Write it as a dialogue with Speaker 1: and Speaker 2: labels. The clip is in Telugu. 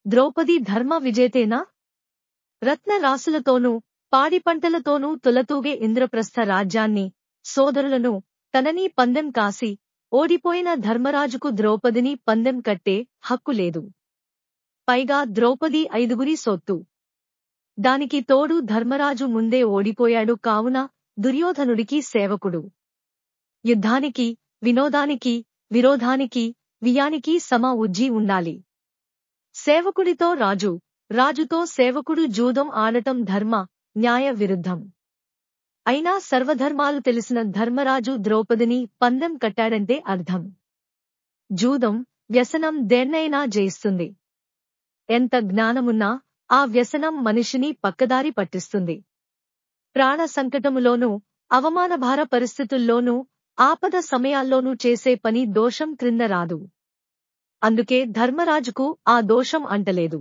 Speaker 1: ద్రౌపది ధర్మ విజేతేనా? రత్న రాసులతోనూ పాడి పంటలతోనూ తులతూగే ఇంద్రప్రస్థ రాజ్యాన్ని, సోదరులను, తనని పందెం కాసి ఓడిపోయిన ధర్మరాజుకు ద్రౌపదిని పందెం కట్టే హక్కు లేదు. పైగా ద్రౌపది 5గురి సొత్తు. దానికి తోడు ధర్మరాజు ముందే ఓడిపోయాడు కావున దుర్యోధనుడికి సేవకుడు. యుద్ధానికి, వినోదానికి, విరోధానికి, వియానికి సమ ఉజ్జీ ఉండాలి. సేవకుడితో రాజు, రాజుతో సేవకుడు జూదం ఆడటం ధర్మ, న్యాయ విరుద్ధం. అయినా సర్వధర్మాలు తెలిసిన ధర్మరాజు ద్రౌపదిని పందెం కట్టాడంటే అర్థం. జూదం, వ్యసనం దేన్నైనా జయిస్తుంది. ఎంత జ్ఞానమున్నా ఆ వ్యసనం మనిషిని పక్కదారి పట్టిస్తుంది. ప్రాణ సంకటములోనూ, అవమానభార పరిస్థితుల్లోనూ, ఆపద సమయాల్లోనూ చేసే పని దోషం క్రింద రాదు. అందుకే ధర్మరాజుకు ఆ దోషం అంటలేదు.